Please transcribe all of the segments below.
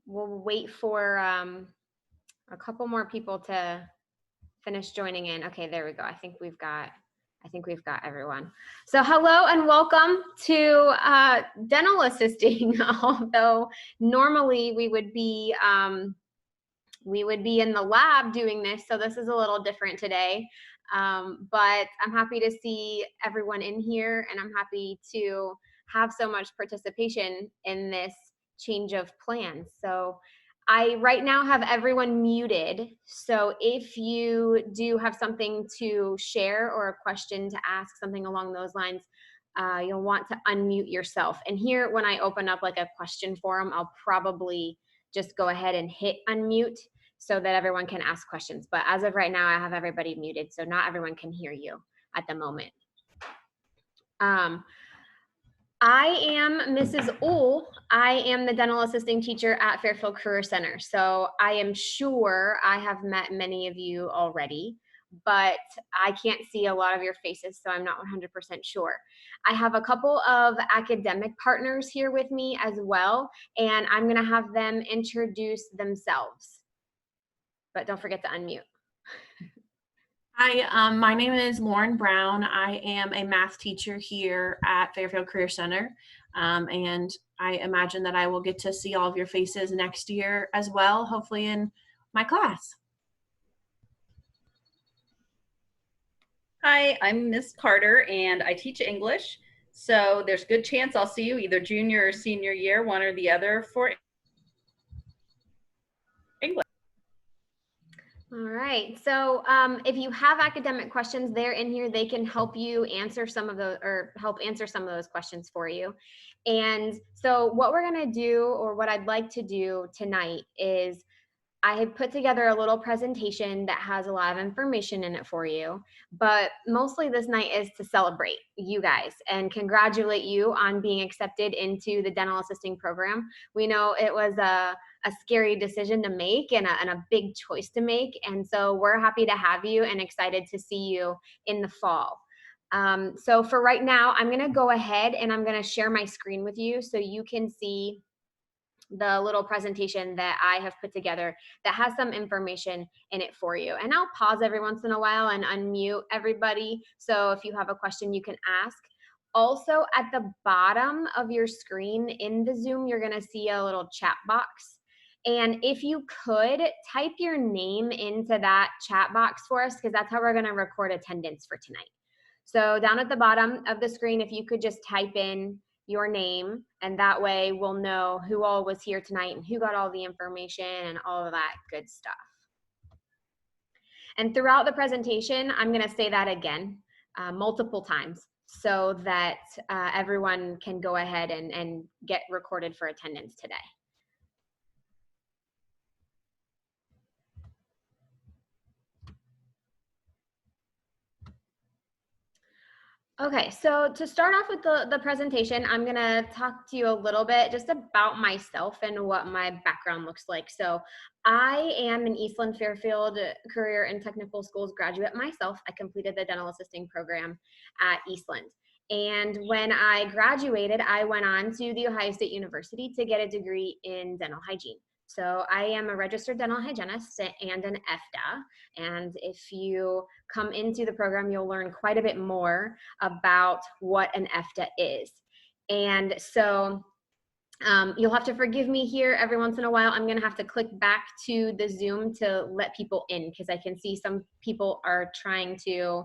we'll wait for a couple more people to finish joining in. Okay, there we go. I think we've got everyone. So hello and welcome to dental assisting. Although normally we would be in the lab doing this, so this is a little different today. But I'm happy to see everyone in here, and I'm happy to have so much participation in this change of plans. So I right now have everyone muted. So if you do have something to share or a question to ask, something along those lines, you'll want to unmute yourself. And here, when I open up like a question forum, I'll probably just go ahead and hit unmute so that everyone can ask questions. But as of right now, I have everybody muted, so not everyone can hear you at the moment. I am Mrs. Uhl. I am the dental assisting teacher at Fairfield Career Center. So I am sure I have met many of you already, but I can't see a lot of your faces, so I'm not 100% sure. I have a couple of academic partners here with me as well, and I'm gonna have them introduce themselves. But don't forget to unmute. Hi, my name is Lauren Brown. I am a math teacher here at Fairfield Career Center, and I imagine that I will get to see all of your faces next year as well, hopefully in my class. Hi, I'm Miss Carter, and I teach English, so there's a good chance I'll see you either junior or senior year, one or the other, for English. All right, so if you have academic questions, they're in here. They can help you answer some of those, or help answer some of those questions for you. And so what we're gonna do, or what I'd like to do tonight, is I have put together a little presentation that has a lot of information in it for you, but mostly this night is to celebrate you guys and congratulate you on being accepted into the dental assisting program. We know it was a scary decision to make and a big choice to make, and so we're happy to have you and excited to see you in the fall. So for right now, I'm gonna go ahead and I'm gonna share my screen with you so you can see the little presentation that I have put together that has some information in it for you. And I'll pause every once in a while and unmute everybody. So if you have a question, you can ask. Also, at the bottom of your screen in the Zoom, you're gonna see a little chat box. And if you could, type your name into that chat box for us, because that's how we're gonna record attendance for tonight. So down at the bottom of the screen, if you could just type in your name, and that way we'll know who all was here tonight and who got all the information and all of that good stuff. And throughout the presentation, I'm gonna say that again multiple times so that everyone can go ahead and get recorded for attendance today. Okay, so to start off with the presentation, I'm gonna talk to you a little bit just about myself and what my background looks like. So I am an Eastland-Fairfield Career and Technical Schools graduate myself. I completed the dental assisting program at Eastland. And when I graduated, I went on to The Ohio State University to get a degree in dental hygiene. So I am a registered dental hygienist and an FDA. And if you come into the program, you'll learn quite a bit more about what an FDA is. And so you'll have to forgive me here every once in a while. I'm gonna have to click back to the Zoom to let people in, because I can see some people are trying to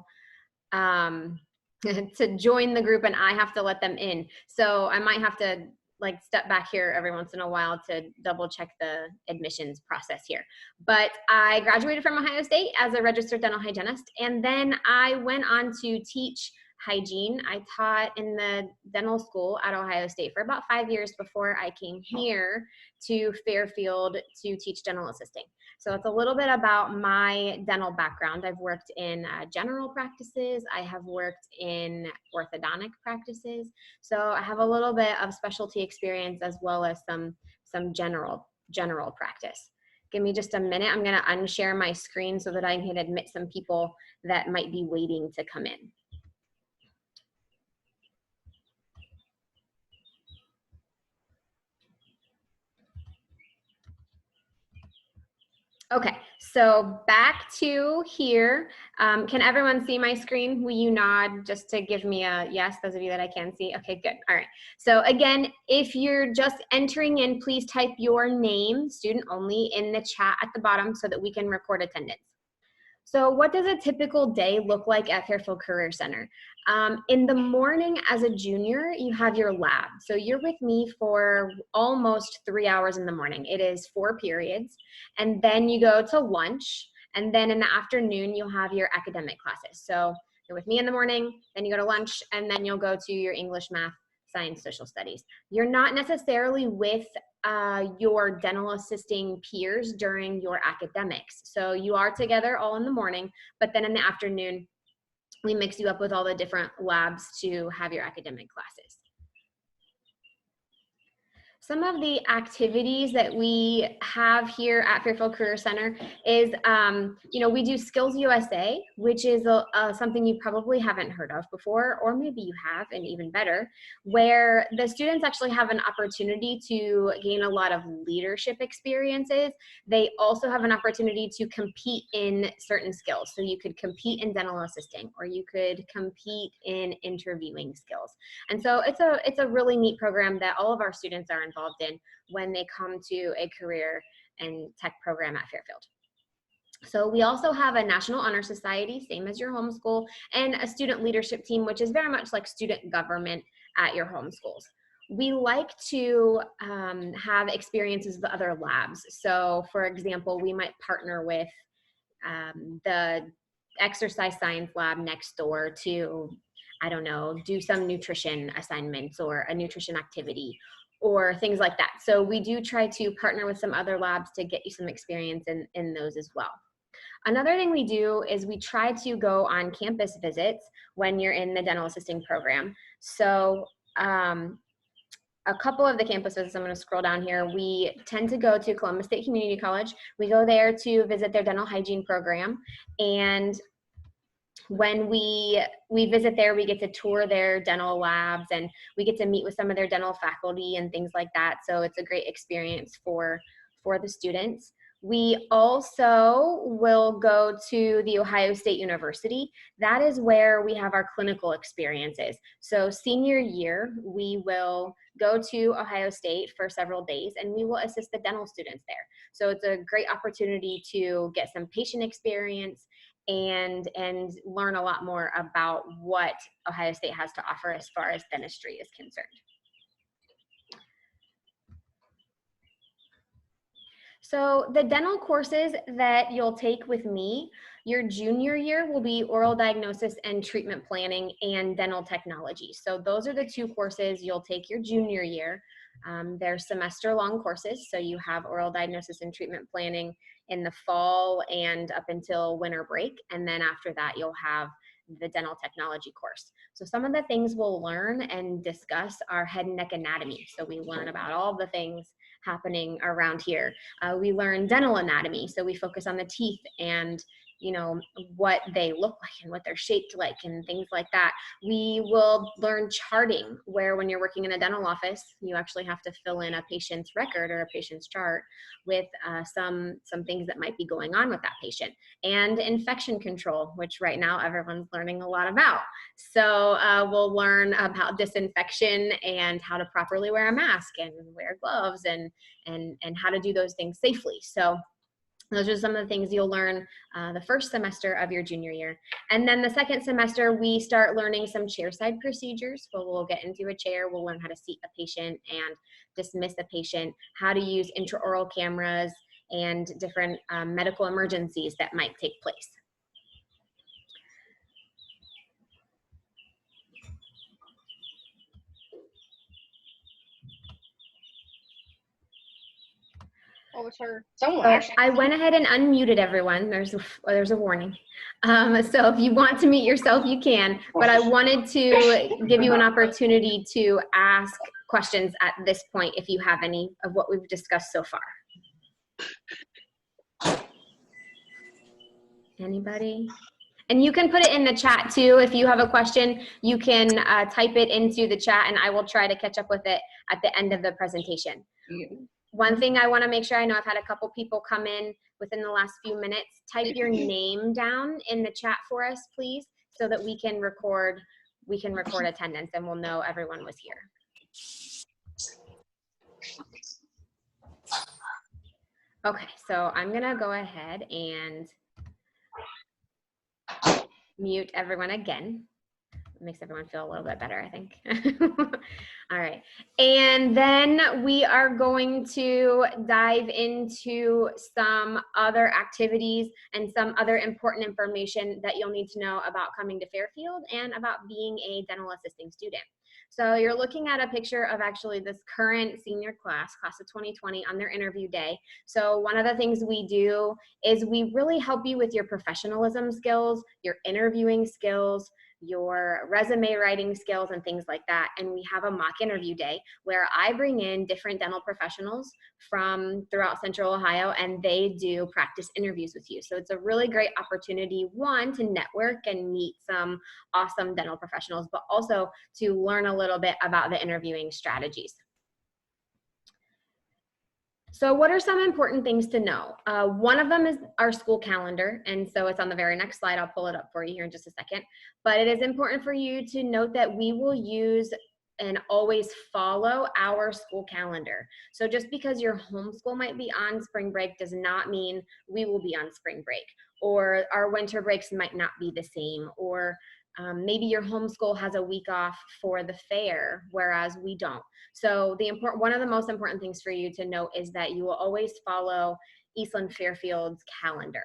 to join the group and I have to let them in. So I might have to like step back here every once in a while to double check the admissions process here. But I graduated from Ohio State as a registered dental hygienist, and then I went on to teach hygiene. I taught in the dental school at Ohio State for about 5 years before I came here to Fairfield to teach dental assisting. So it's a little bit about my dental background. I've worked in general practices. I have worked in orthodontic practices. So I have a little bit of specialty experience as well as some general practice. Give me just a minute. I'm gonna unshare my screen so that I can admit some people that might be waiting to come in. Okay, so back to here. Can everyone see my screen? Will you nod just to give me a yes, those of you that I can see? Okay, good. All right. So again, if you're just entering in, please type your name, student only, in the chat at the bottom so that we can record attendance. So what does a typical day look like at Fairfield Career Center? In the morning as a junior, you have your lab. So you're with me for almost 3 hours in the morning. It is 4 periods. And then you go to lunch. And then in the afternoon, you'll have your academic classes. So you're with me in the morning, then you go to lunch, and then you'll go to your English, math, science, social studies. You're not necessarily with your dental assisting peers during your academics. So you are together all in the morning, but then in the afternoon, we mix you up with all the different labs to have your academic classes. Some of the activities that we have here at Fairfield Career Center is, we do Skills USA, which is something you probably haven't heard of before, or maybe you have, and even better, where the students actually have an opportunity to gain a lot of leadership experiences. They also have an opportunity to compete in certain skills. So you could compete in dental assisting, or you could compete in interviewing skills. And so it's a really neat program that all of our students are involved in when they come to a career and tech program at Fairfield. So we also have a National Honor Society, same as your homeschool, and a student leadership team, which is very much like student government at your homeschools. We like to have experiences with other labs. So for example, we might partner with the exercise science lab next door to, I don't know, do some nutrition assignments or a nutrition activity or things like that. So we do try to partner with some other labs to get you some experience in those as well. Another thing we do is we try to go on campus visits when you're in the dental assisting program. So a couple of the campus visits, I'm going to scroll down here, we tend to go to Columbus State Community College. We go there to visit their dental hygiene program, and when we visit there, we get to tour their dental labs, and we get to meet with some of their dental faculty and things like that. So it's a great experience for the students. We also will go to the Ohio State University. That is where we have our clinical experiences. So senior year, we will go to Ohio State for several days, and we will assist the dental students there. So it's a great opportunity to get some patient experience and learn a lot more about what Ohio State has to offer as far as dentistry is concerned. So the dental courses that you'll take with me, your junior year will be oral diagnosis and treatment planning and dental technology. So those are the 2 courses you'll take your junior year. They're semester-long courses, so you have oral diagnosis and treatment planning in the fall and up until winter break, and then after that you'll have the dental technology course. So some of the things we'll learn and discuss are head and neck anatomy. So we learn about all the things happening around here. We learn dental anatomy, so we focus on the teeth and what they look like and what they're shaped like and things like that. We will learn charting, where when you're working in a dental office, you actually have to fill in a patient's record or a patient's chart with some things that might be going on with that patient. And infection control, which right now everyone's learning a lot about. So we'll learn about disinfection and how to properly wear a mask and wear gloves and how to do those things safely. So those are some of the things you'll learn the first semester of your junior year. And then the second semester, we start learning some chairside procedures. So we'll get into a chair, we'll learn how to seat a patient and dismiss a patient, how to use intraoral cameras and different medical emergencies that might take place. Oh, it's her. Someone. I went ahead and unmuted everyone. There's a warning. So if you want to mute yourself, you can. But I wanted to give you an opportunity to ask questions at this point if you have any of what we've discussed so far. Anybody? And you can put it in the chat too. If you have a question, you can type it into the chat, and I will try to catch up with it at the end of the presentation. One thing I want to make sure, I know I've had a couple people come in within the last few minutes, type your name down in the chat for us, please, so that we can record attendance and we'll know everyone was here. Okay, so I'm gonna go ahead and mute everyone again. It makes everyone feel a little bit better, I think. All right, and then we are going to dive into some other activities and some other important information that you'll need to know about coming to Fairfield and about being a dental assisting student. So you're looking at a picture of actually this current senior class of 2020 on their interview day. So one of the things we do is we really help you with your professionalism skills, your interviewing skills, your resume writing skills and things like that. And we have a mock interview day where I bring in different dental professionals from throughout Central Ohio and they do practice interviews with you. So it's a really great opportunity, one, to network and meet some awesome dental professionals, but also to learn a little bit about the interviewing strategies. So what are some important things to know? One of them is our school calendar. And so it's on the very next slide. I'll pull it up for you here in just a second. But it is important for you to note that we will use and always follow our school calendar. So just because your homeschool might be on spring break does not mean we will be on spring break, or our winter breaks might not be the same, or maybe your homeschool has a week off for the fair, whereas we don't. So one of the most important things for you to note is that you will always follow Eastland-Fairfield's calendar.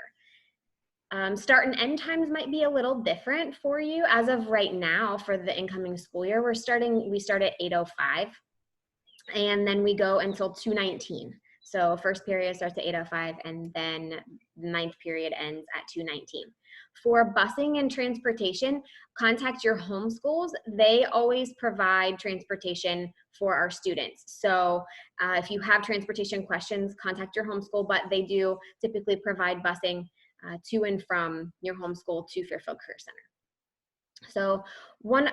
Start and end times might be a little different for you. As of right now, for the incoming school year, we start at 8:05, and then we go until 2:19. So first period starts at 8:05, and then the ninth period ends at 2:19. For busing and transportation, contact your home schools. They always provide transportation for our students. So if you have transportation questions, contact your homeschool, but they do typically provide busing to and from your homeschool to Fairfield Career Center. So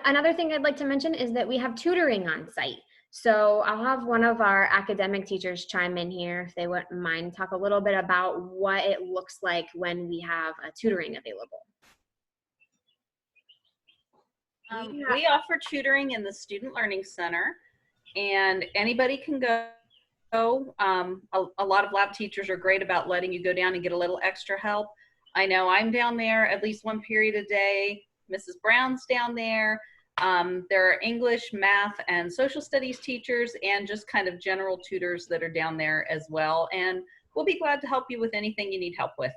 another thing I'd like to mention is that we have tutoring on site. So I'll have one of our academic teachers chime in here, if they wouldn't mind, talk a little bit about what it looks like when we have tutoring available. We offer tutoring in the Student Learning Center, and anybody can go. A lot of lab teachers are great about letting you go down and get a little extra help. I know I'm down there at least one period a day. Mrs. Brown's down there. There are English, math, and social studies teachers, and just kind of general tutors that are down there as well. And we'll be glad to help you with anything you need help with.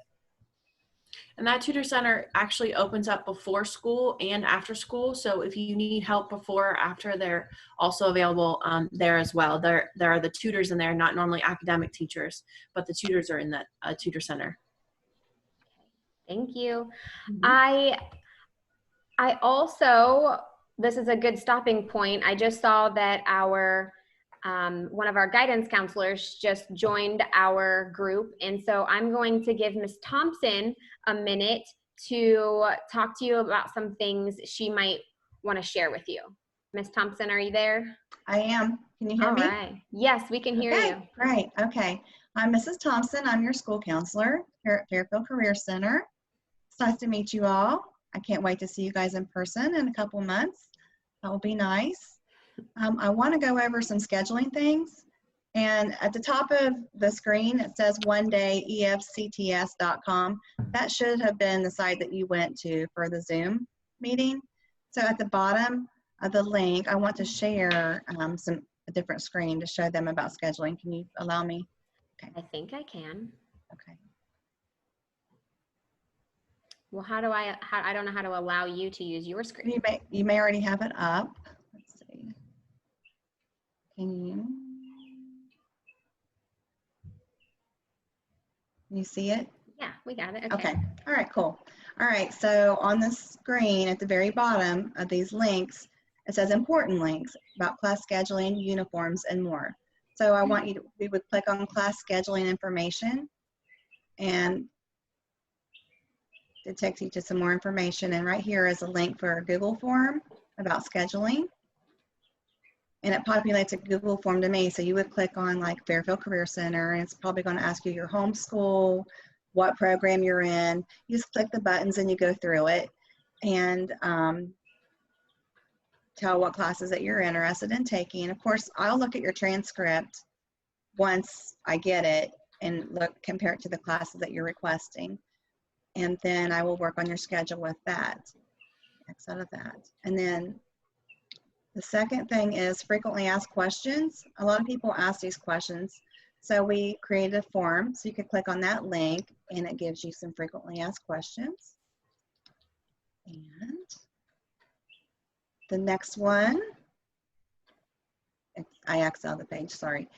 And that tutor center actually opens up before school and after school. So if you need help before or after, they're also available there as well. There are the tutors in there, not normally academic teachers, but the tutors are in that tutor center. Thank you. Mm-hmm. I also, this is a good stopping point. I just saw that one of our guidance counselors just joined our group. And so I'm going to give Ms. Thompson a minute to talk to you about some things she might want to share with you. Ms. Thompson, are you there? I am. Can you hear me? All right. Yes, we can hear you. Great. Okay. I'm Mrs. Thompson. I'm your school counselor here at Fairfield Career Center. It's nice to meet you all. I can't wait to see you guys in person in a couple months. That will be nice. I want to go over some scheduling things. And at the top of the screen, it says onedayefcts.com. That should have been the site that you went to for the Zoom meeting. So at the bottom of the link, I want to share a different screen to show them about scheduling. Can you allow me? Okay. I think I can. Okay. Well, I don't know how to allow you to use your screen. You may already have it up. Let's see. Can you see it? Yeah, we got it. Okay. All right, cool. All right, so on the screen at the very bottom of these links, it says important links about class scheduling, uniforms, and more. So I want you to, we would click on class scheduling information, and it takes you to some more information. And right here is a link for a Google form about scheduling. And it populates a Google form to me. So you would click on like Fairfield Career Center, and it's probably going to ask you your home school, what program you're in. You just click the buttons and you go through it and tell what classes that you're interested in taking. Of course, I'll look at your transcript once I get it and compare it to the classes that you're requesting. And then I will work on your schedule with that. X out of that. And then the second thing is frequently asked questions. A lot of people ask these questions. So we created a form. So you can click on that link and it gives you some frequently asked questions. And the next one, I X'd out the page, sorry,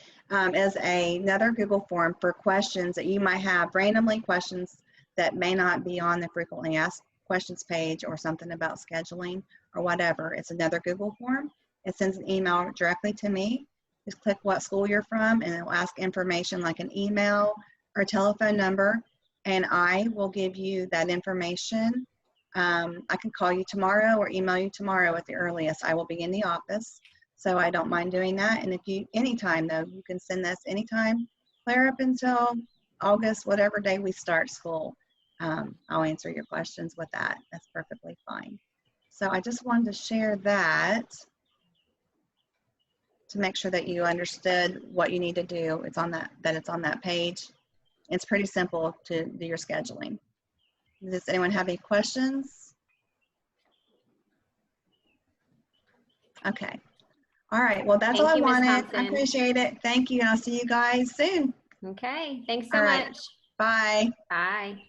is another Google form for questions that you might have, randomly questions that may not be on the frequently asked questions page or something about scheduling or whatever. It's another Google form. It sends an email directly to me. Just click what school you're from and it will ask information like an email or telephone number, and I will give you that information. I can call you tomorrow or email you tomorrow at the earliest. I will be in the office, so I don't mind doing that. And if you, anytime though, you can send this anytime, clear up until August, whatever day we start school. I'll answer your questions with that. That's perfectly fine. So I just wanted to share that to make sure that you understood what you need to do. It's on it's on that page. It's pretty simple to do your scheduling. Does anyone have any questions? Okay. All right. Well, that's all I wanted. I appreciate it. Thank you. And I'll see you guys soon. Okay. Thanks so much. Bye. Bye.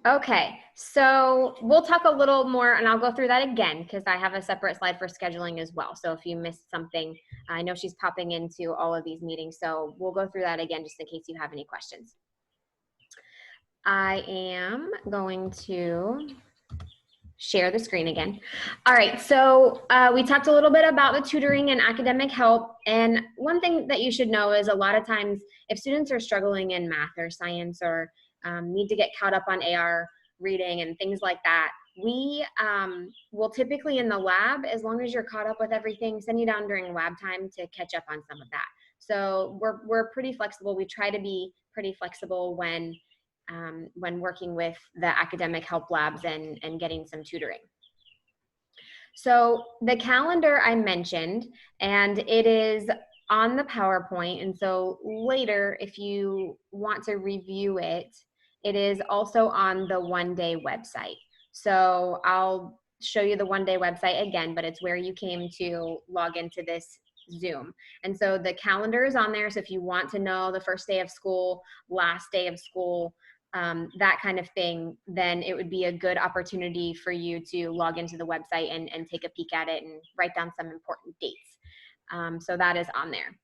Okay, so we'll talk a little more, and I'll go through that again because I have a separate slide for scheduling as well. So if you missed something, I know she's popping into all of these meetings, so we'll go through that again just in case you have any questions. I am going to share the screen again. All right, so we talked a little bit about the tutoring and academic help, and one thing that you should know is a lot of times if students are struggling in math or science or need to get caught up on AR reading and things like that, we will typically in the lab, as long as you're caught up with everything, send you down during lab time to catch up on some of that. So we're pretty flexible. We try to be pretty flexible when working with the academic help labs and getting some tutoring. So the calendar I mentioned, and it is on the PowerPoint, and so later if you want to review it, it is also on the One Day website. So I'll show you the One Day website again, but it's where you came to log into this Zoom. And so the calendar is on there. So if you want to know the first day of school, last day of school, that kind of thing, then it would be a good opportunity for you to log into the website and take a peek at it and write down some important dates. So that is on there.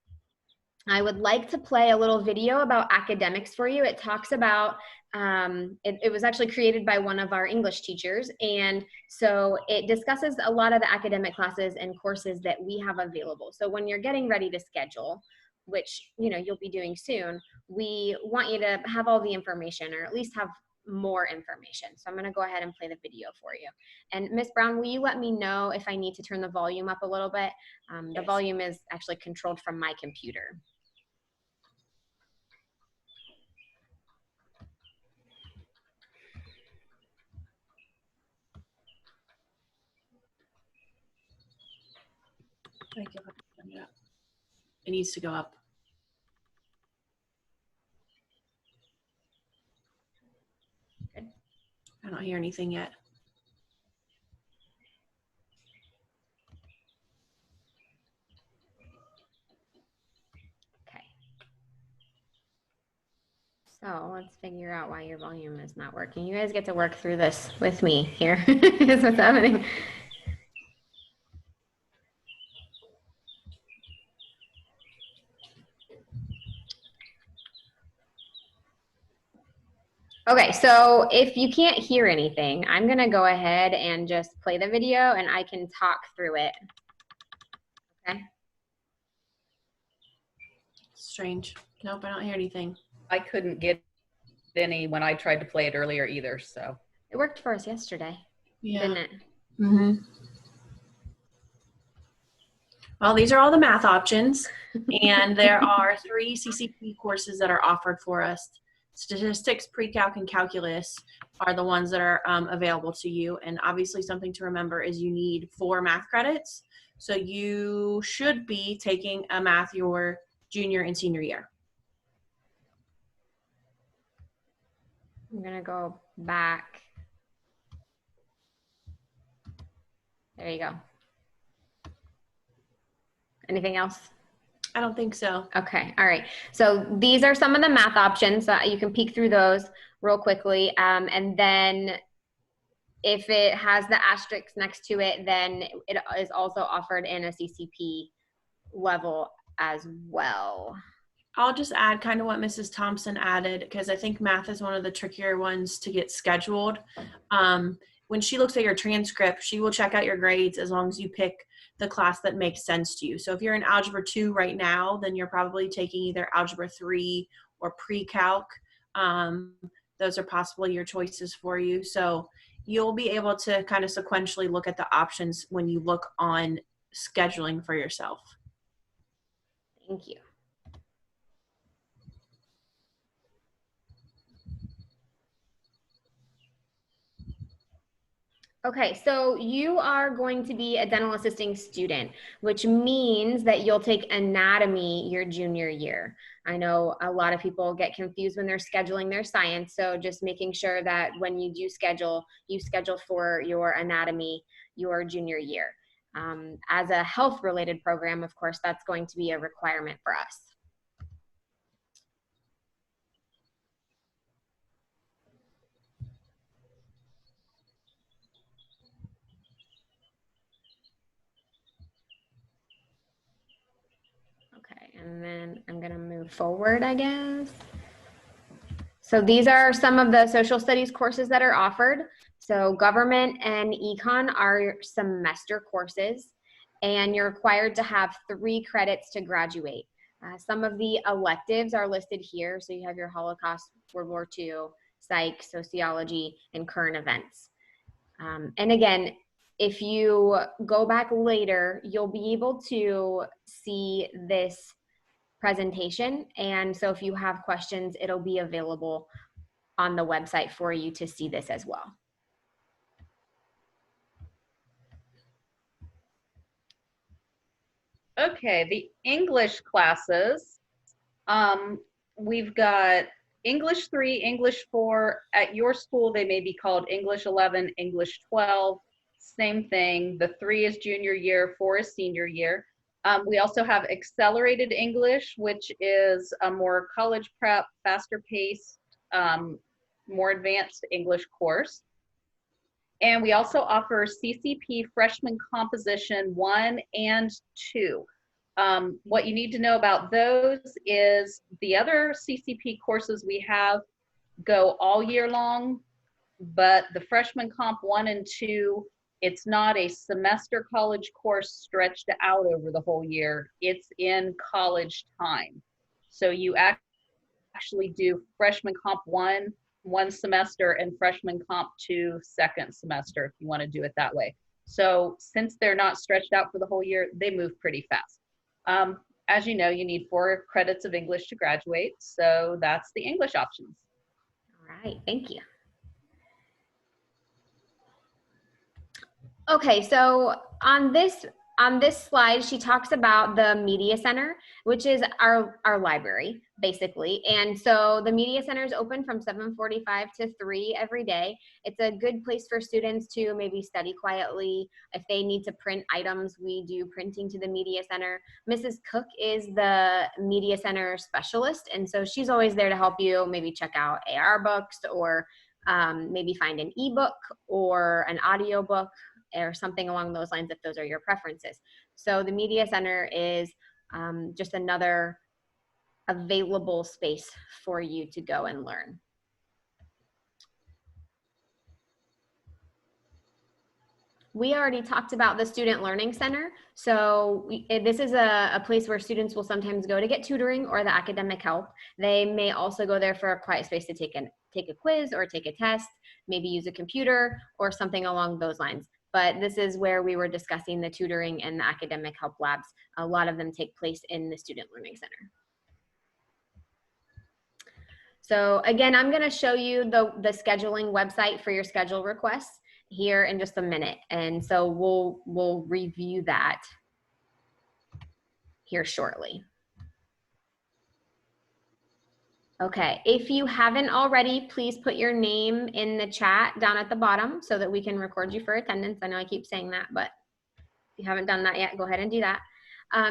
I would like to play a little video about academics for you. It talks about, it was actually created by one of our English teachers, and so it discusses a lot of the academic classes and courses that we have available. So when you're getting ready to schedule, which you'll be doing soon, we want you to have all the information, or at least have more information. So I'm going to go ahead and play the video for you. And Miss Brown, will you let me know if I need to turn the volume up a little bit? The volume is actually controlled from my computer. It needs to go up. Good. I don't hear anything yet. Okay. So let's figure out why your volume is not working. You guys get to work through this with me here. Is what's happening. Okay, so if you can't hear anything, I'm gonna go ahead and just play the video and I can talk through it. Okay. Strange. Nope, I don't hear anything. I couldn't get any when I tried to play it earlier either, so. It worked for us yesterday, didn't it? Mm-hmm. Well, these are all the math options, and there are 3 CCP courses that are offered for us. Statistics, pre-calc, and calculus are the ones that are available to you. And obviously something to remember is you need 4 math credits. So you should be taking a math your junior and senior year. I'm gonna go back. There you go. Anything else? I don't think so. Okay, all right. So these are some of the math options. You can peek through those real quickly. And then if it has the asterisk next to it, then it is also offered in a CCP level as well. I'll just add kind of what Mrs. Thompson added, because I think math is one of the trickier ones to get scheduled. When she looks at your transcript, she will check out your grades as long as you pick the class that makes sense to you. So if you're in Algebra 2 right now, then you're probably taking either Algebra 3 or pre-calc. Those are possibly your choices for you. So you'll be able to kind of sequentially look at the options when you look on scheduling for yourself. Thank you. Okay, so you are going to be a dental assisting student, which means that you'll take anatomy your junior year. I know a lot of people get confused when they're scheduling their science, so just making sure that when you do schedule, you schedule for your anatomy your junior year. As a health-related program, of course, that's going to be a requirement for us. Okay, and then I'm gonna move forward, I guess. So these are some of the social studies courses that are offered. So government and econ are semester courses, and you're required to have 3 credits to graduate. Some of the electives are listed here. So you have your Holocaust, World War II, psych, sociology, and current events. And again, if you go back later, you'll be able to see this presentation. And so if you have questions, it'll be available on the website for you to see this as well. Okay, the English classes, we've got English 3, English 4. At your school, they may be called English 11, English 12. Same thing. The 3 is junior year, 4 is senior year. We also have accelerated English, which is a more college prep, faster paced, more advanced English course. And we also offer CCP Freshman Composition 1 and 2. What you need to know about those is the other CCP courses we have go all year long, but the Freshman Comp 1 and 2, it's not a semester college course stretched out over the whole year. It's in college time. So you actually do Freshman Comp 1 semester and Freshman Comp 2 second semester, if you want to do it that way. So since they're not stretched out for the whole year, they move pretty fast. As you know, you need 4 credits of English to graduate. So that's the English options. All right, thank you. Okay, so on this slide, she talks about the Media Center, which is our library, basically. And so the Media Center is open from 7:45 to 3 every day. It's a good place for students to maybe study quietly. If they need to print items, we do printing to the Media Center. Mrs. Cook is the Media Center specialist, and so she's always there to help you maybe check out AR books or maybe find an ebook or an audio book or something along those lines if those are your preferences. So the Media Center is just another available space for you to go and learn. We already talked about the Student Learning Center. So this is a place where students will sometimes go to get tutoring or the academic help. They may also go there for a quiet space to take a quiz or take a test, maybe use a computer or something along those lines. But this is where we were discussing the tutoring and the academic help labs. A lot of them take place in the Student Learning Center. So again, I'm going to show you the scheduling website for your schedule requests here in just a minute. And so we'll review that here shortly. Okay, if you haven't already, please put your name in the chat down at the bottom so that we can record you for attendance. I know I keep saying that, but if you haven't done that yet, go ahead and do that.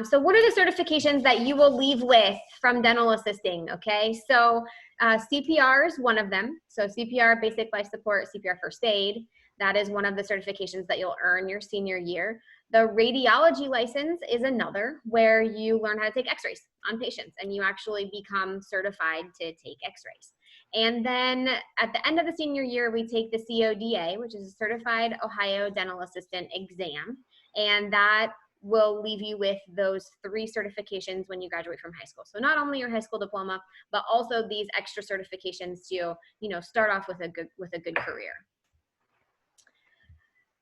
So what are the certifications that you will leave with from dental assisting? Okay, so CPR is one of them. So CPR, basic life support, CPR first aid, that is one of the certifications that you'll earn your senior year. The radiology license is another, where you learn how to take x-rays on patients and you actually become certified to take x-rays. And then at the end of the senior year, we take the CODA, which is a Certified Ohio Dental Assistant exam. And that will leave you with those 3 certifications when you graduate from high school. So not only your high school diploma, but also these extra certifications to, you know, start off with a good career.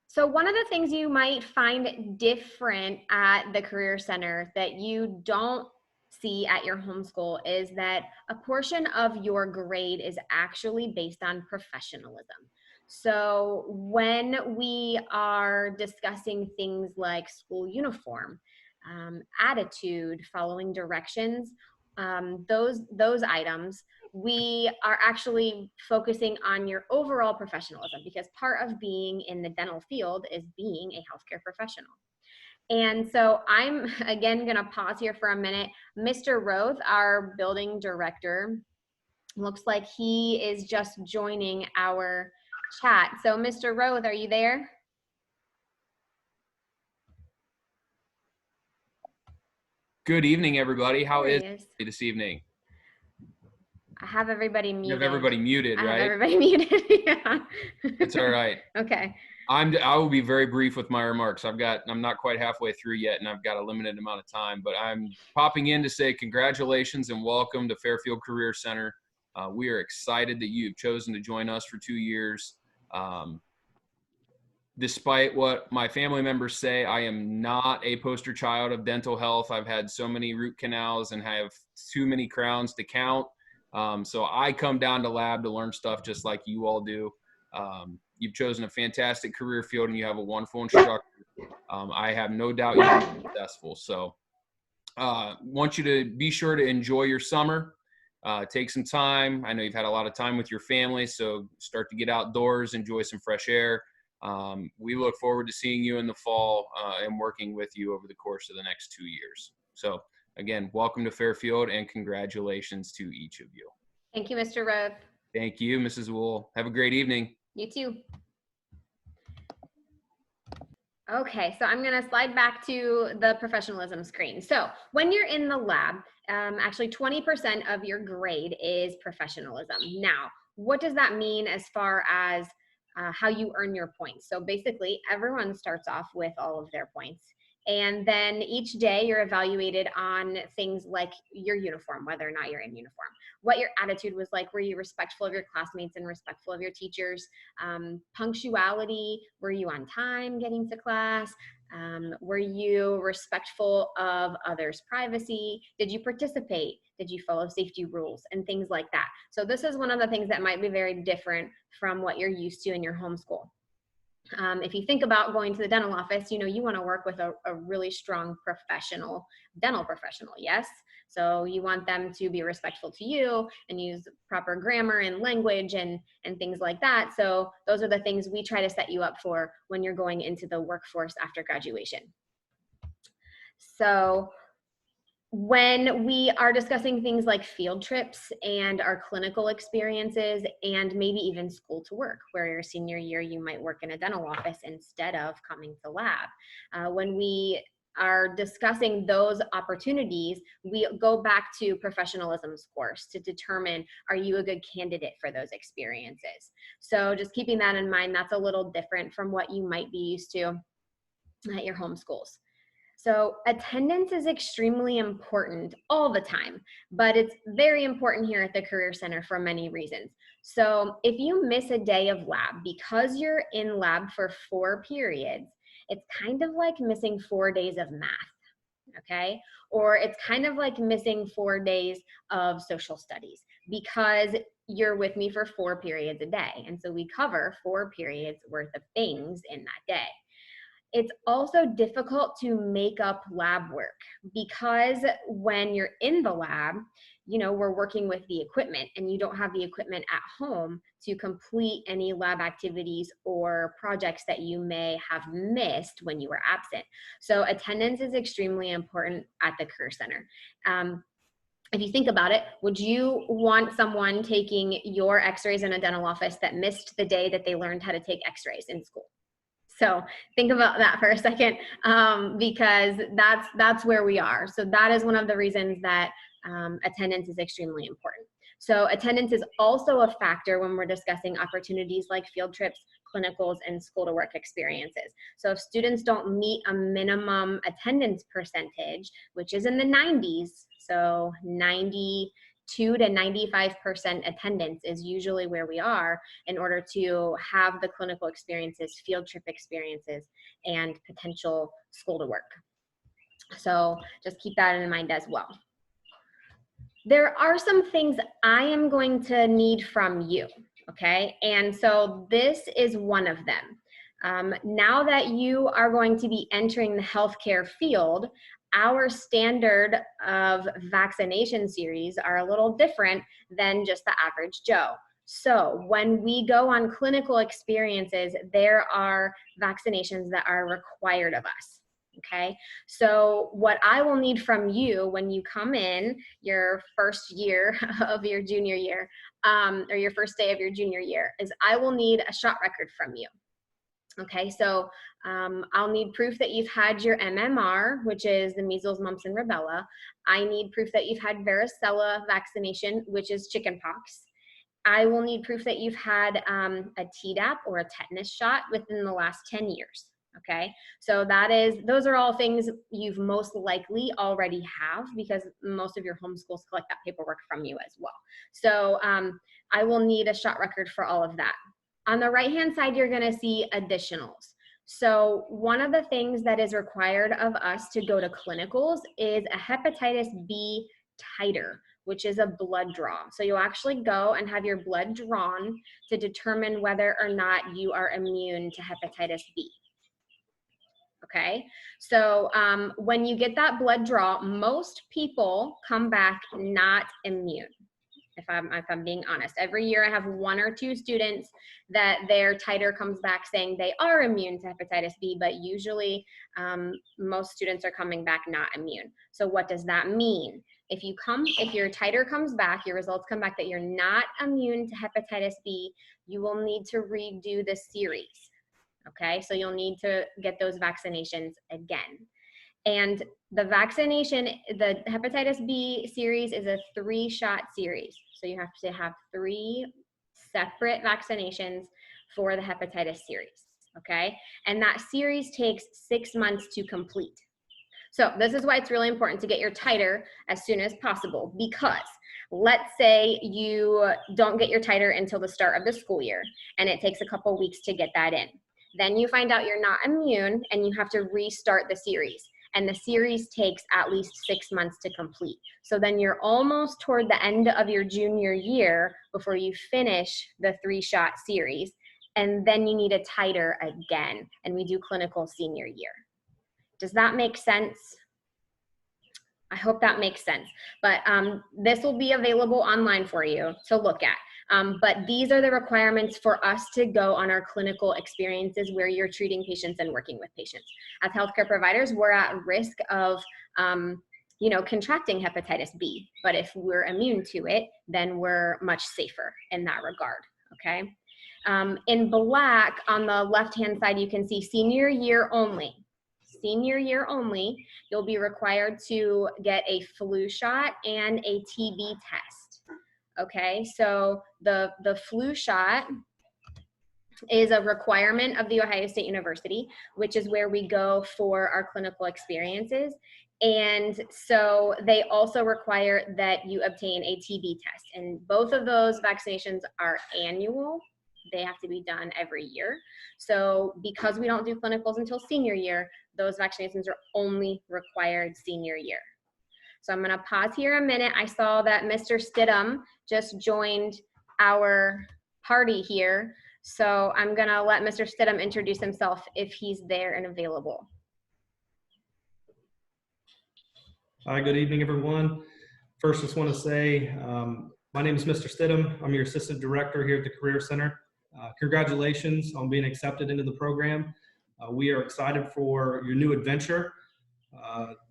So one of the things you might find different at the Career Center that you don't see at your homeschool is that a portion of your grade is actually based on professionalism. So when we are discussing things like school uniform, attitude, following directions, those items, we are actually focusing on your overall professionalism, because part of being in the dental field is being a healthcare professional. And so I'm again gonna pause here for a minute. Mr. Roth, our building director, looks like he is just joining our chat. So Mr. Roth, are you there? Good evening, everybody. How There is he is. it this evening? I have everybody muted. You have everybody muted, I have right? everybody muted. Yeah. It's all right. Okay. I will be very brief with my remarks. I'm not quite halfway through yet, and I've got a limited amount of time, but I'm popping in to say congratulations and welcome to Fairfield Career Center. We are excited that you've chosen to join us for 2 years. Despite what my family members say, I am not a poster child of dental health. I've had so many root canals and have too many crowns to count. So I come down to lab to learn stuff just like you all do. You've chosen a fantastic career field and you have a wonderful instructor. I have no doubt you'll be successful. So want you to be sure to enjoy your summer. Take some time. I know you've had a lot of time with your family, so start to get outdoors, enjoy some fresh air. We look forward to seeing you in the fall and working with you over the course of the next 2 years. So again, welcome to Fairfield and congratulations to each of you. Thank you, Mr. Roth. Thank you, Mrs. Wool. Have a great evening. You too. Okay, so I'm gonna slide back to the professionalism screen. So when you're in the lab, actually 20% of your grade is professionalism. Now, what does that mean as far as how you earn your points? So basically, everyone starts off with all of their points. And then each day you're evaluated on things like your uniform, whether or not you're in uniform, what your attitude was like, were you respectful of your classmates and respectful of your teachers, punctuality, were you on time getting to class, were you respectful of others' privacy, did you participate, did you follow safety rules, and things like that. So this is one of the things that might be very different from what you're used to in your homeschool. If you think about going to the dental office, you know, you want to work with a really strong professional, dental professional, yes? So you want them to be respectful to you and use proper grammar and language and things like that. So those are the things we try to set you up for when you're going into the workforce after graduation. So when we are discussing things like field trips and our clinical experiences and maybe even school to work, where your senior year you might work in a dental office instead of coming to lab. When we are discussing those opportunities, we go back to professionalism course to determine, are you a good candidate for those experiences? So just keeping that in mind, that's a little different from what you might be used to at your home schools. So attendance is extremely important all the time, but it's very important here at the Career Center for many reasons. So if you miss a day of lab because you're in lab for 4 periods, it's kind of like missing 4 days of math, okay? Or it's kind of like missing 4 days of social studies. because you're with me for 4 periods a day. And so we cover 4 periods worth of things in that day. It's also difficult to make up lab work because when you're in the lab, you know, we're working with the equipment and you don't have the equipment at home to complete any lab activities or projects that you may have missed when you were absent. So attendance is extremely important at the Career Center. If you think about it, would you want someone taking your x-rays in a dental office that missed the day that they learned how to take x-rays in school? So think about that for a second, because that's where we are. So that is one of the reasons that attendance is extremely important. So attendance is also a factor when we're discussing opportunities like field trips, clinicals, and school to work experiences. So if students don't meet a minimum attendance percentage, which is in the 90s, so 92 to 95% attendance is usually where we are in order to have the clinical experiences, field trip experiences, and potential school to work. So just keep that in mind as well. There are some things I am going to need from you, okay? And so this is one of them. Now that you are going to be entering the healthcare field, our standard of vaccination series are a little different than just the average Joe. So when we go on clinical experiences, there are vaccinations that are required of us. Okay, so what I will need from you when you come in your first year of your junior year, or your first day of your junior year, is I will need a shot record from you. Okay, so I'll need proof that you've had your MMR, which is the measles, mumps, and rubella. I need proof that you've had varicella vaccination, which is chickenpox. I will need proof that you've had a Tdap or a tetanus shot within the last 10 years. Okay, so those are all things you've most likely already have because most of your homeschools collect that paperwork from you as well. So I will need a shot record for all of that. On the right-hand side, you're gonna see additionals. So one of the things that is required of us to go to clinicals is a hepatitis B titer, which is a blood draw. So you'll actually go and have your blood drawn to determine whether or not you are immune to hepatitis B. Okay, so when you get that blood draw, most people come back not immune. If I'm being honest, every year I have 1 or 2 students that their titer comes back saying they are immune to hepatitis B, but usually most students are coming back not immune. So what does that mean? If your titer comes back, your results come back that you're not immune to hepatitis B, you will need to redo the series. Okay, so you'll need to get those vaccinations again. And the vaccination, the hepatitis B series is a 3-shot series. So you have to have 3 separate vaccinations for the hepatitis series, okay? And that series takes 6 months to complete. So this is why it's really important to get your titer as soon as possible, because let's say you don't get your titer until the start of the school year and it takes a couple weeks to get that in. Then you find out you're not immune and you have to restart the series. And the series takes at least 6 months to complete. So then you're almost toward the end of your junior year before you finish the 3-shot series. And then you need a titer again. And we do clinical senior year. Does that make sense? I hope that makes sense. But this will be available online for you to look at. But these are the requirements for us to go on our clinical experiences where you're treating patients and working with patients. As healthcare providers, we're at risk of contracting hepatitis B. But if we're immune to it, then we're much safer in that regard, okay? In black, on the left-hand side, you can see senior year only. Senior year only, you'll be required to get a flu shot and a TB test. Okay, so the flu shot is a requirement of The Ohio State University, which is where we go for our clinical experiences. And so they also require that you obtain a TB test. And both of those vaccinations are annual. They have to be done every year. So because we don't do clinicals until senior year, those vaccinations are only required senior year. So I'm going to pause here a minute. I saw that Mr. Stidham just joined our party here. So I'm going to let Mr. Stidham introduce himself if he's there and available. Hi, good evening, everyone. First, just want to say my name is Mr. Stidham. I'm your Assistant Director here at the Career Center. Congratulations on being accepted into the program. We are excited for your new adventure.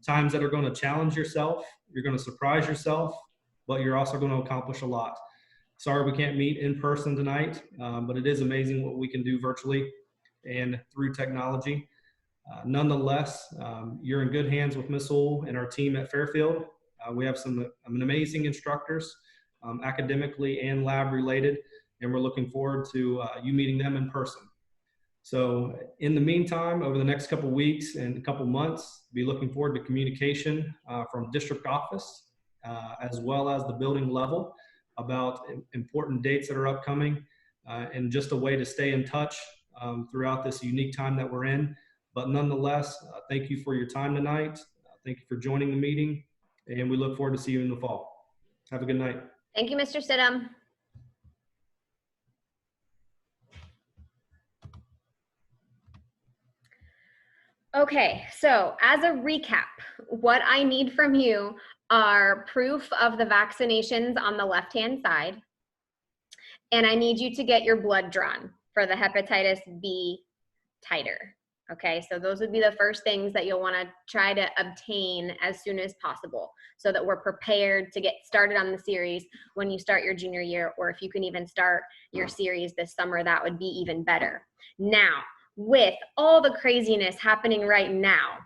Times that are going to challenge yourself, you're going to surprise yourself, but you're also going to accomplish a lot. Sorry we can't meet in person tonight, but it is amazing what we can do virtually and through technology. Nonetheless, you're in good hands with Ms. Hull and our team at Fairfield. We have some amazing instructors, academically and lab related, and we're looking forward to you meeting them in person. So in the meantime, over the next couple weeks and a couple months, be looking forward to communication from district office as well as the building level about important dates that are upcoming and just a way to stay in touch throughout this unique time that we're in. But nonetheless, thank you for your time tonight. Thank you for joining the meeting, and we look forward to see you in the fall. Have a good night. Thank you, Mr. Stidham. Okay, so as a recap, what I need from you are proof of the vaccinations on the left-hand side, and I need you to get your blood drawn for the hepatitis B titer. Okay, so those would be the first things that you'll want to try to obtain as soon as possible so that we're prepared to get started on the series when you start your junior year, or if you can even start your series this summer, that would be even better. Now, with all the craziness happening right now,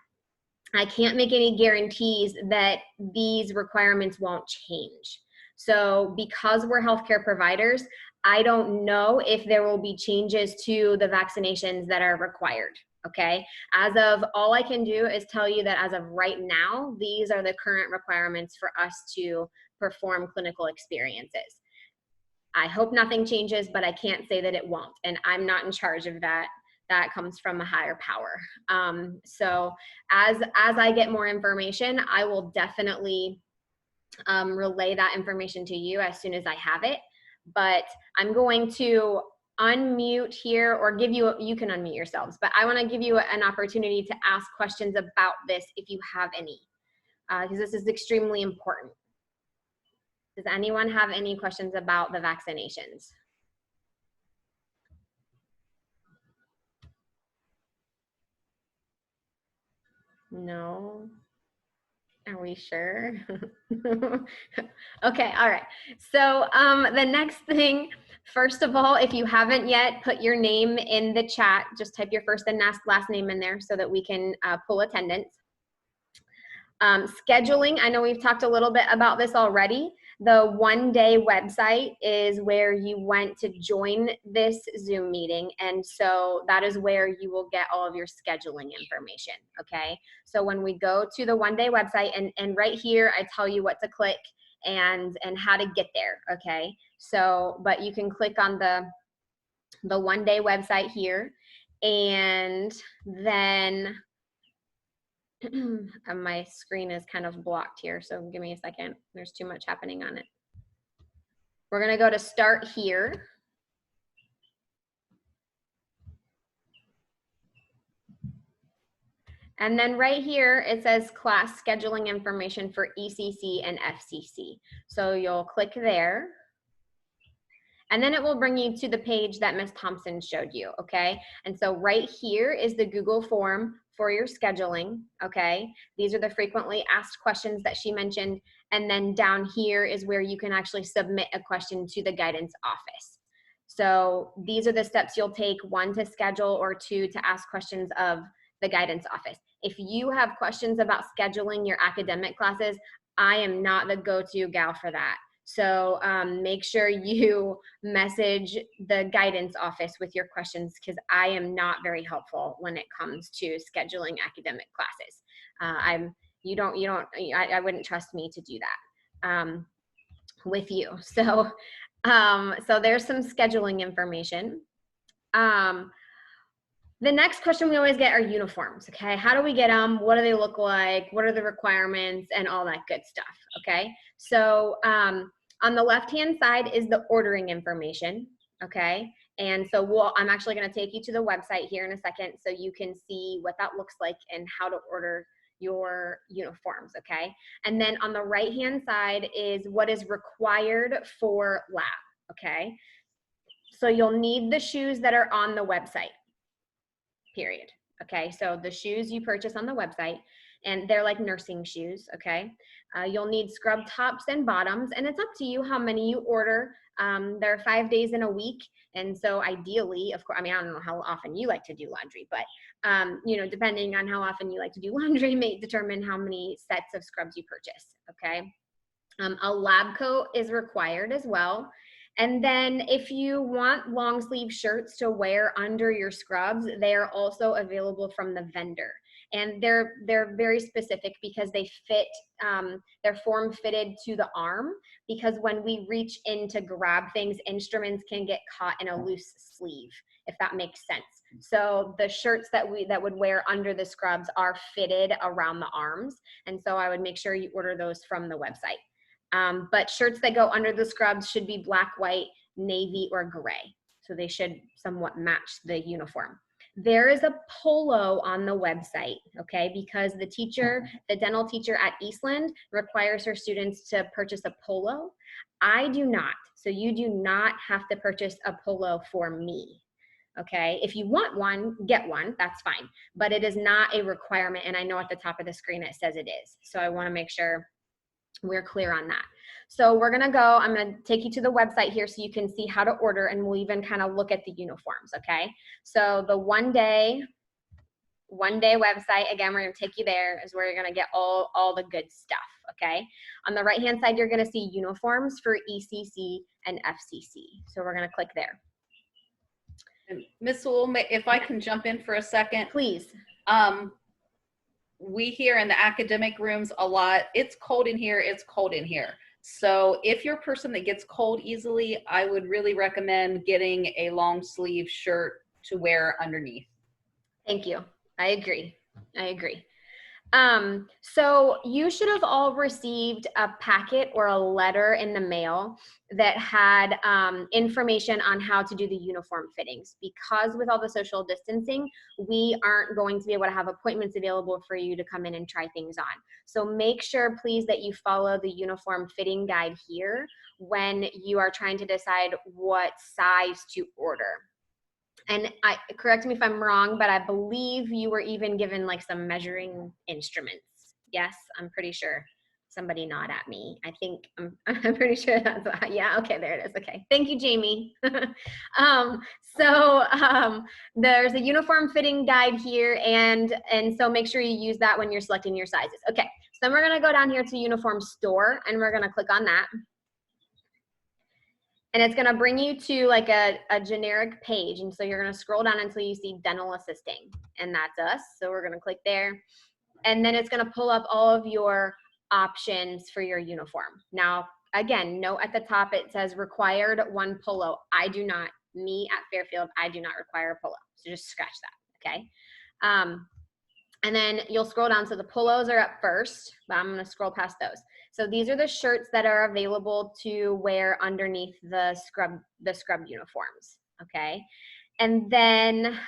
I can't make any guarantees that these requirements won't change. So because we're healthcare providers, I don't know if there will be changes to the vaccinations that are required. Okay, as of, all I can do is tell you that as of right now, these are the current requirements for us to perform clinical experiences. I hope nothing changes, but I can't say that it won't, and I'm not in charge of that. That comes from a higher power. So as I get more information, I will definitely relay that information to you as soon as I have it. But I'm going to unmute here, or give you, you can unmute yourselves, but I want to give you an opportunity to ask questions about this if you have any, because this is extremely important. Does anyone have any questions about the vaccinations? No? Are we sure? Okay, all right. So the next thing, first of all, if you haven't yet, put your name in the chat. Just type your first and last name in there so that we can pull attendance. Scheduling, I know we've talked a little bit about this already. The one-day website is where you went to join this Zoom meeting, and so that is where you will get all of your scheduling information, okay? So when we go to the one-day website, and right here I tell you what to click and how to get there, okay? So, but you can click on the one-day website here, and then my screen is kind of blocked here, so give me a second. There's too much happening on it. We're gonna go to start here. And then right here, it says class scheduling information for ECC and FCC. So you'll click there. And then it will bring you to the page that Ms. Thompson showed you, okay? And so right here is the Google form for your scheduling, okay? These are the frequently asked questions that she mentioned. And then down here is where you can actually submit a question to the guidance office. So these are the steps you'll take, 1 to schedule, or 2 to ask questions of the guidance office. If you have questions about scheduling your academic classes, I am not the go-to gal for that. So make sure you message the guidance office with your questions, because I am not very helpful when it comes to scheduling academic classes. I wouldn't trust me to do that with you. So so there's some scheduling information. The next question we always get are uniforms, okay? How do we get them? What do they look like? What are the requirements and all that good stuff, okay? So on the left-hand side is the ordering information, okay? And so I'm actually gonna take you to the website here in a second so you can see what that looks like and how to order your uniforms, okay? And then on the right-hand side is what is required for lab, okay? So you'll need the shoes that are on the website. Period. Okay, so the shoes you purchase on the website, and they're like nursing shoes, okay? You'll need scrub tops and bottoms, and it's up to you how many you order. There are 5 days in a week, and so ideally, of course, I mean, I don't know how often you like to do laundry, but, you know, depending on how often you like to do laundry may determine how many sets of scrubs you purchase, okay? A lab coat is required as well. And then if you want long sleeve shirts to wear under your scrubs, they are also available from the vendor. And they're very specific because they fit, they're form fitted to the arm, because when we reach in to grab things, instruments can get caught in a loose sleeve, if that makes sense. So the shirts that would wear under the scrubs are fitted around the arms. And so I would make sure you order those from the website. But shirts that go under the scrubs should be black, white, navy, or gray. So they should somewhat match the uniform. There is a polo on the website, okay, because the dental teacher at Eastland requires her students to purchase a polo. I do not. So you do not have to purchase a polo for me. Okay, if you want one, get one, that's fine. But it is not a requirement, and I know at the top of the screen it says it is. So I want to make sure we're clear on that. So we're gonna go, I'm gonna take you to the website here so you can see how to order, and we'll even kind of look at the uniforms, okay? So the one day website, again, we're gonna take you there, is where you're gonna get all the good stuff, okay? On the right-hand side, you're gonna see uniforms for ECC and FCC. So we're gonna click there. And Ms. Sewell, if I can jump in for a second. Please. We hear in the academic rooms a lot, it's cold in here, it's cold in here. So if you're a person that gets cold easily, I would really recommend getting a long sleeve shirt to wear underneath. Thank you. I agree. So you should have all received a packet or a letter in the mail that had information on how to do the uniform fittings, because with all the social distancing, we aren't going to be able to have appointments available for you to come in and try things on. So make sure, please, that you follow the uniform fitting guide here when you are trying to decide what size to order. And correct me if I'm wrong, but I believe you were even given like some measuring instruments. Yes, I'm pretty sure. Somebody nod at me. I think I'm pretty sure that's what, yeah. Okay, there it is. Okay, thank you, Jamie. There's a uniform fitting guide here, and so make sure you use that when you're selecting your sizes. Okay, so then we're gonna go down here to uniform store, and we're gonna click on that. And it's gonna bring you to like a generic page. And so you're gonna scroll down until you see dental assisting, and that's us. So we're gonna click there. And then it's gonna pull up all of your options for your uniform. Now, again, note at the top, it says required one polo. I do not, me at Fairfield, I do not require a polo. So just scratch that, okay? And then you'll scroll down. So the polos are up first, but I'm gonna scroll past those. So these are the shirts that are available to wear underneath the scrub uniforms, okay? And then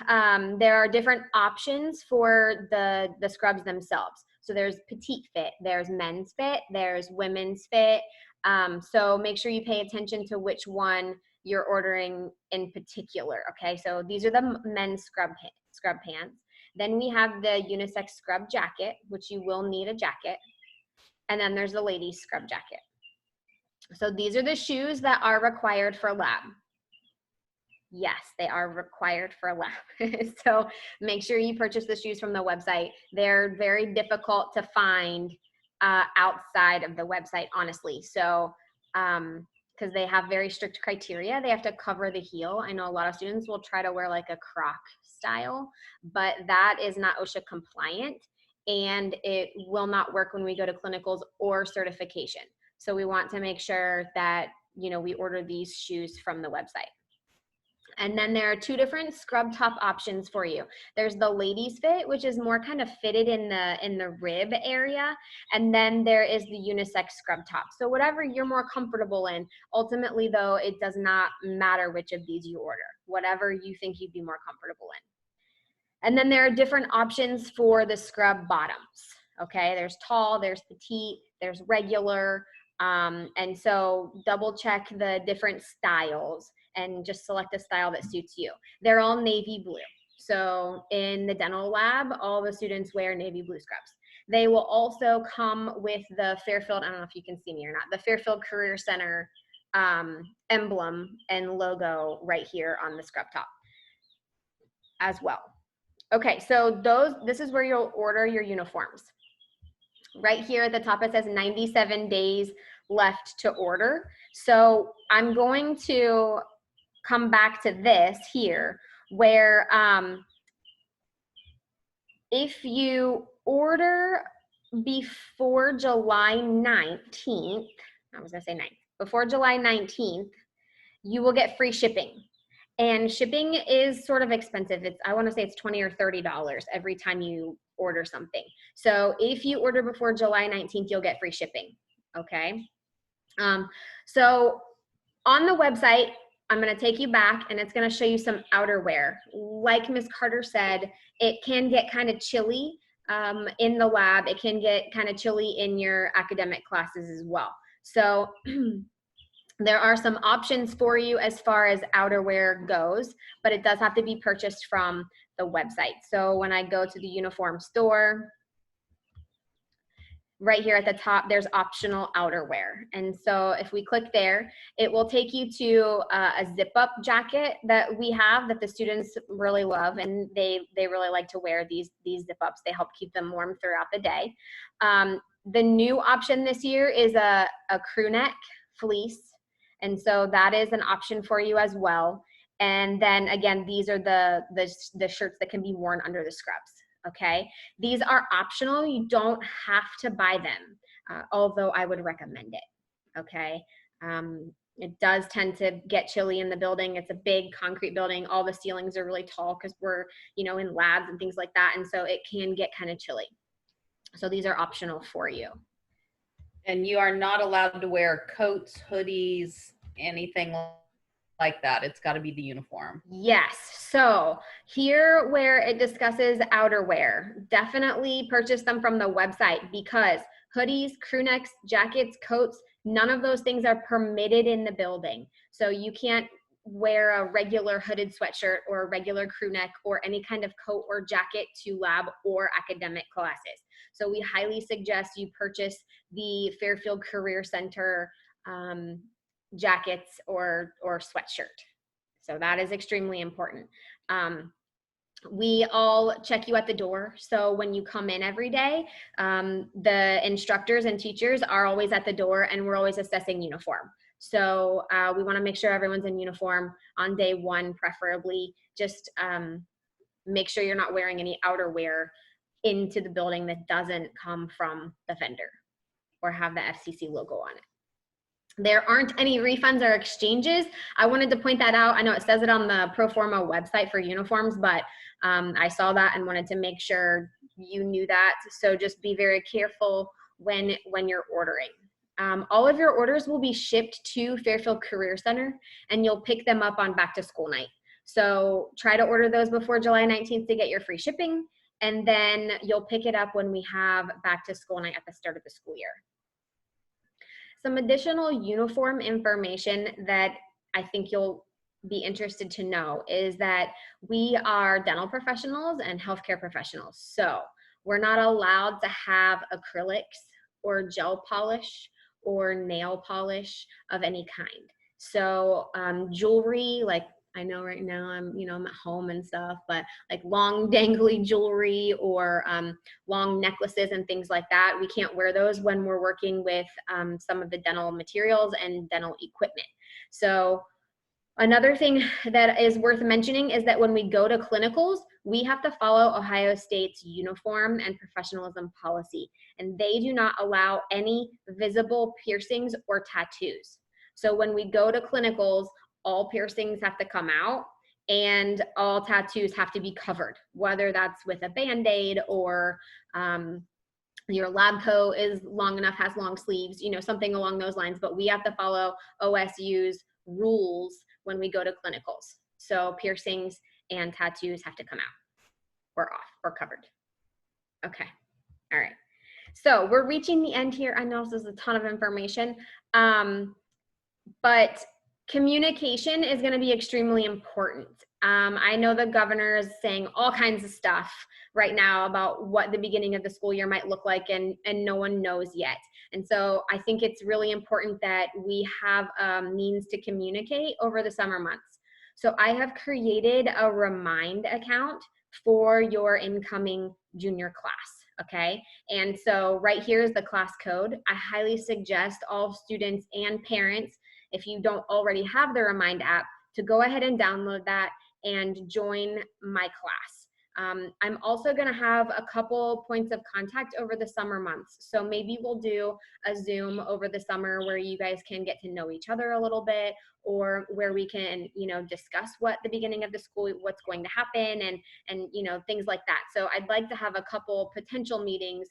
there are different options for the scrubs themselves. So there's petite fit, there's men's fit, there's women's fit. So make sure you pay attention to which one you're ordering in particular, okay? So these are the men's scrub pants. Then we have the unisex scrub jacket, which you will need a jacket. And then there's the ladies scrub jacket. So these are the shoes that are required for lab. Yes, they are required for lab. So make sure you purchase the shoes from the website. They're very difficult to find outside of the website, honestly. So, because they have very strict criteria. They have to cover the heel. I know a lot of students will try to wear like a croc style, but that is not OSHA compliant, and it will not work when we go to clinicals or certification. So we want to make sure that, you know, we order these shoes from the website. And then there are two different scrub top options for you. There's the ladies fit, which is more kind of fitted in the rib area. And then there is the unisex scrub top. So whatever you're more comfortable in. Ultimately though, it does not matter which of these you order, whatever you think you'd be more comfortable in. And then there are different options for the scrub bottoms. Okay, there's tall, there's petite, there's regular. And so double check the different styles and just select a style that suits you. They're all navy blue. So in the dental lab, all the students wear navy blue scrubs. They will also come with the Fairfield, I don't know if you can see me or not, the Fairfield Career Center emblem and logo right here on the scrub top as well. Okay, so this is where you'll order your uniforms. Right here at the top, it says 97 days left to order. So I'm going to come back to this here where if you order before July 19th, I was gonna say 9th, before July 19th, you will get free shipping. And shipping is sort of expensive. I wanna say it's $20 or $30 every time you order something. So if you order before July 19th, you'll get free shipping, okay? So on the website, I'm gonna take you back and it's gonna show you some outerwear. Like Ms. Carter said, it can get kind of chilly in the lab. It can get kind of chilly in your academic classes as well. So there are some options for you as far as outerwear goes, but it does have to be purchased from the website. So when I go to the uniform store, right here at the top, there's optional outerwear. And so if we click there, it will take you to a zip up jacket that we have that the students really love. And they really like to wear these zip ups. They help keep them warm throughout the day. The new option this year is a crew neck fleece. And so that is an option for you as well. And then again, these are the shirts that can be worn under the scrubs. Okay, these are optional. You don't have to buy them, although I would recommend it. Okay, it does tend to get chilly in the building. It's a big concrete building. All the ceilings are really tall because we're, in labs and things like that. And so it can get kind of chilly. So these are optional for you. And you are not allowed to wear coats, hoodies, anything like that. It's got to be the uniform. Yes. So here where it discusses outerwear, definitely purchase them from the website because hoodies, crew necks, jackets, coats, none of those things are permitted in the building. So you can't wear a regular hooded sweatshirt or a regular crew neck or any kind of coat or jacket to lab or academic classes. So we highly suggest you purchase the Fairfield Career Center jackets or sweatshirt. So that is extremely important. We all check you at the door. So when you come in every day, the instructors and teachers are always at the door and we're always assessing uniform. So we want to make sure everyone's in uniform on day one, preferably. Just make sure you're not wearing any outerwear into the building that doesn't come from the vendor or have the FCC logo on it. There aren't any refunds or exchanges. I wanted to point that out. I know it says it on the Proforma website for uniforms, but I saw that and wanted to make sure you knew that. So just be very careful when you're ordering. All of your orders will be shipped to Fairfield Career Center and you'll pick them up on back to school night. So try to order those before July 19th to get your free shipping. And then you'll pick it up when we have back to school night at the start of the school year. Some additional uniform information that I think you'll be interested to know is that we are dental professionals and healthcare professionals. So we're not allowed to have acrylics or gel polish or nail polish of any kind. So jewelry, like I know right now I'm at home and stuff, but like long dangly jewelry or long necklaces and things like that, we can't wear those when we're working with some of the dental materials and dental equipment. So another thing that is worth mentioning is that when we go to clinicals, we have to follow Ohio State's uniform and professionalism policy, and they do not allow any visible piercings or tattoos. So when we go to clinicals, all piercings have to come out and all tattoos have to be covered, whether that's with a Band-Aid or your lab coat is long enough, has long sleeves, you know, something along those lines. But we have to follow OSU's rules when we go to clinicals. So piercings and tattoos have to come out or off or covered. Okay. All right. So we're reaching the end here. I know this is a ton of information, but communication is going to be extremely important. I know the governor is saying all kinds of stuff right now about what the beginning of the school year might look like, and no one knows yet. And so I think it's really important that we have means to communicate over the summer months. So I have created a Remind account for your incoming junior class, okay? And so right here is the class code. I highly suggest all students and parents, if you don't already have the Remind app, to go ahead and download that and join my class. I'm also going to have a couple points of contact over the summer months. So maybe we'll do a Zoom over the summer where you guys can get to know each other a little bit, or where we can, you know, discuss what the beginning of the school, what's going to happen, and you know, things like that. So I'd like to have a couple potential meetings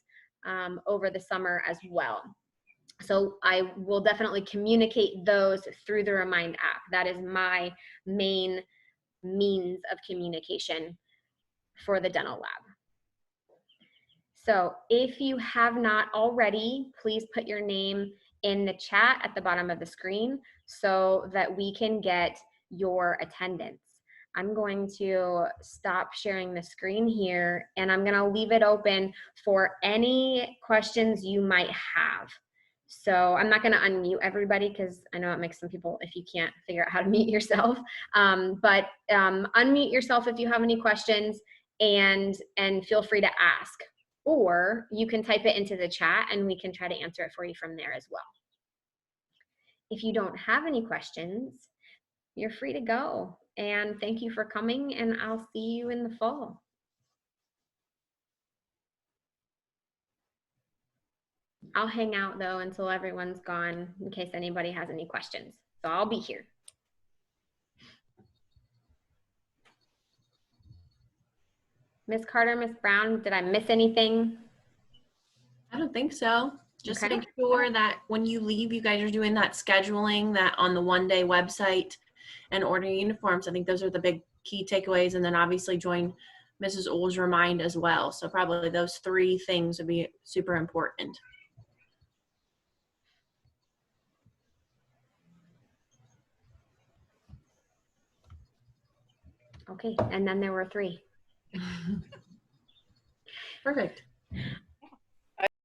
over the summer as well. So I will definitely communicate those through the Remind app. That is my main means of communication for the dental lab. So if you have not already, please put your name in the chat at the bottom of the screen so that we can get your attendance. I'm going to stop sharing the screen here, and I'm going to leave it open for any questions you might have. So I'm not going to unmute everybody because I know it makes some people, if you can't figure out how to mute yourself, but unmute yourself if you have any questions, and feel free to ask. Or you can type it into the chat and we can try to answer it for you from there as well. If you don't have any questions, you're free to go. And thank you for coming, and I'll see you in the fall. I'll hang out though until everyone's gone in case anybody has any questions. So I'll be here. Miss Carter, Miss Brown, did I miss anything? I don't think so. Just Okay. make sure that when you leave, you guys are doing that scheduling that on the one-day website and ordering uniforms. I think those are the big key takeaways. And then obviously join Mrs. Ull's Remind as well. So probably those 3 things would be super important. Okay, and then there were 3. Perfect.